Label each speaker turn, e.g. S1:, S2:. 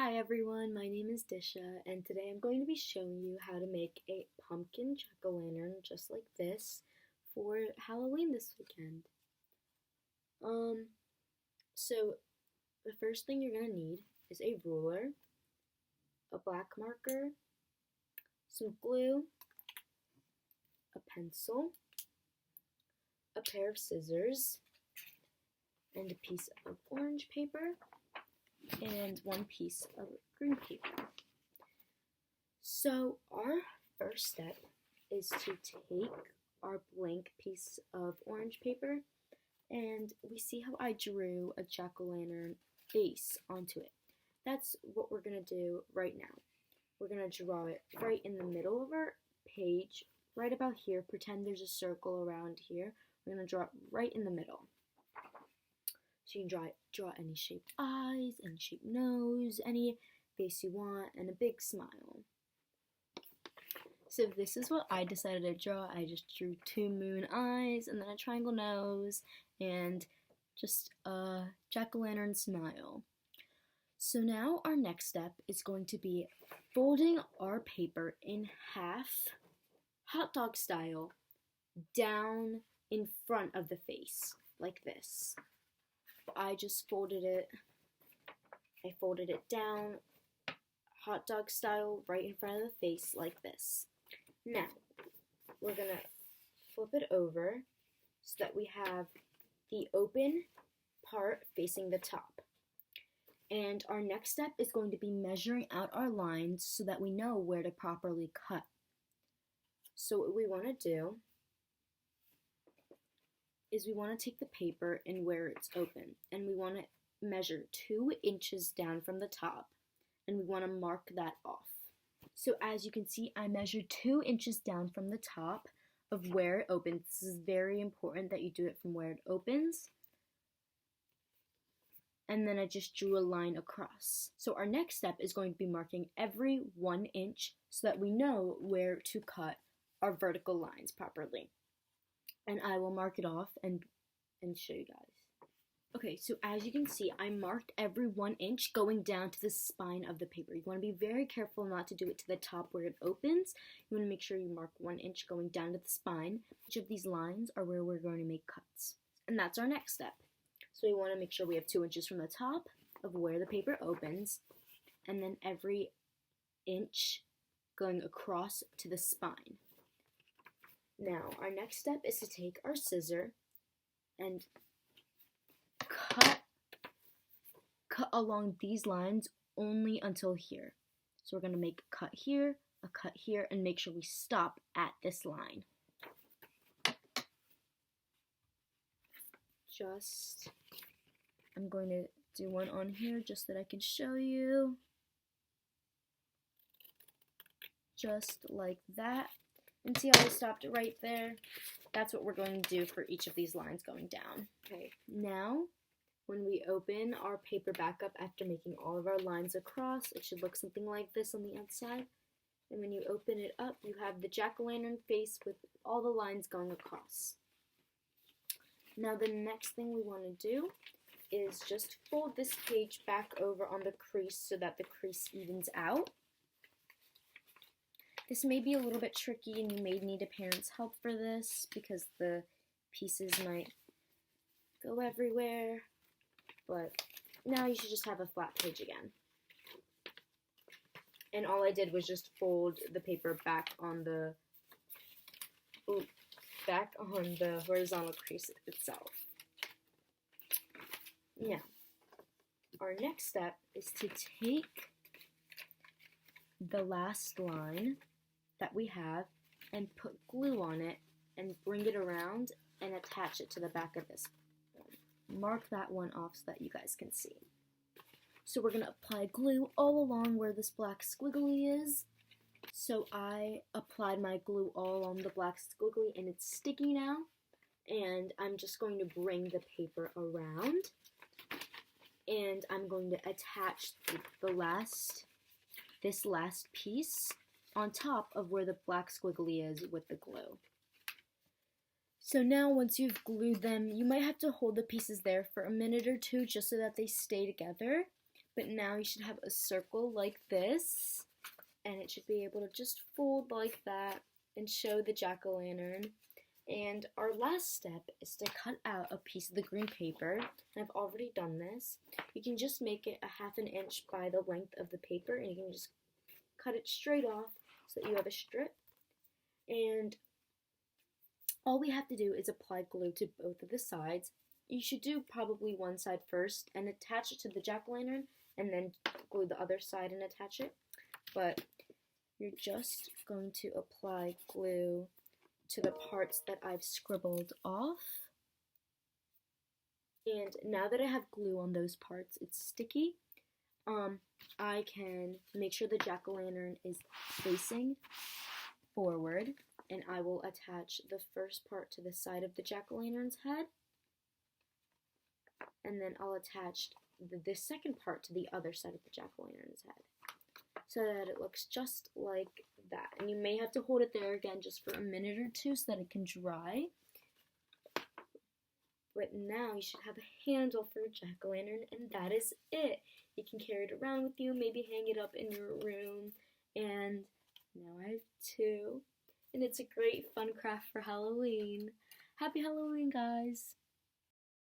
S1: Hi everyone, my name is Disha, and today I'm going to be showing you how to make a pumpkin jack-o'-lantern just like this for Halloween this weekend. So the first thing you're going to need is a ruler, a black marker, some glue, a pencil, a pair of scissors, and a piece of orange paper, and one piece of green paper. So our first step is to take our blank piece of orange paper, and we see how I drew a jack-o'-lantern face onto it. That's what we're going to do right now. We're going to draw it right in the middle of our page, right about here. Pretend there's a circle around here. We're going to draw it right in the middle. So you can draw any shaped eyes, any shaped nose, any face you want, and a big smile. So this is what I decided to draw. I just drew two moon eyes, and then a triangle nose, and just a jack-o'-lantern smile. So now our next step is going to be folding our paper in half, hot dog style, down in front of the face, like this. I just folded it down, hot dog style, right in front of the face, like this. Now, we're gonna flip it over so that we have the open part facing the top. And our next step is going to be measuring out our lines so that we know where to properly cut. So what we want to do is we want to take the paper and where it's open, and we want to measure 2 inches down from the top, and we want to mark that off. So as you can see, I measured 2 inches down from the top of where it opens. This is very important that you do it from where it opens. And then I just drew a line across. So our next step is going to be marking every 1 inch so that we know where to cut our vertical lines properly. And I will mark it off and show you guys. Okay, so as you can see, I marked every 1 inch going down to the spine of the paper. You want to be very careful not to do it to the top where it opens. You want to make sure you mark 1 inch going down to the spine. Each of these lines are where we're going to make cuts. And that's our next step. So we want to make sure we have 2 inches from the top of where the paper opens, and then every inch going across to the spine. Now, our next step is to take our scissor and cut along these lines only until here. So we're going to make a cut here, and make sure we stop at this line. I'm going to do one on here just so that I can show you. Just like that. And see how I stopped right there? That's what we're going to do for each of these lines going down. Okay, now when we open our paper back up after making all of our lines across, it should look something like this on the outside. And when you open it up, you have the jack-o'-lantern face with all the lines going across. Now the next thing we want to do is just fold this page back over on the crease so that the crease evens out. This may be a little bit tricky and you may need a parent's help for this because the pieces might go everywhere, but now you should just have a flat page again. And all I did was just fold the paper back on the horizontal crease itself. Now, our next step is to take the last line that we have and put glue on it and bring it around and attach it to the back of this one. Mark that one off so that you guys can see. So we're going to apply glue all along where this black squiggly is. So I applied my glue all along the black squiggly and it's sticky now. And I'm just going to bring the paper around and I'm going to attach this last piece on top of where the black squiggly is with the glue. So now once you've glued them, you might have to hold the pieces there for a minute or two just so that they stay together. But now you should have a circle like this, and it should be able to just fold like that and show the jack-o'-lantern. And our last step is to cut out a piece of the green paper, and I've already done this. You can just make it a 1/2 inch by the length of the paper, and you can just cut it straight off so that you have a strip. And all we have to do is apply glue to both of the sides. You should do probably one side first and attach it to the jack-o'-lantern, and then glue the other side and attach it. But you're just going to apply glue to the parts that I've scribbled off. And now that I have glue on those parts, it's sticky. I can make sure the jack-o'-lantern is facing forward, and I will attach the first part to the side of the jack-o'-lantern's head, and then I'll attach the second part to the other side of the jack-o'-lantern's head, so that it looks just like that. And you may have to hold it there again just for a minute or two so that it can dry. But now you should have a handle for a jack-o'-lantern, and that is it. You can carry it around with you, maybe hang it up in your room, and now I have 2. And it's a great fun craft for Halloween. Happy Halloween, guys!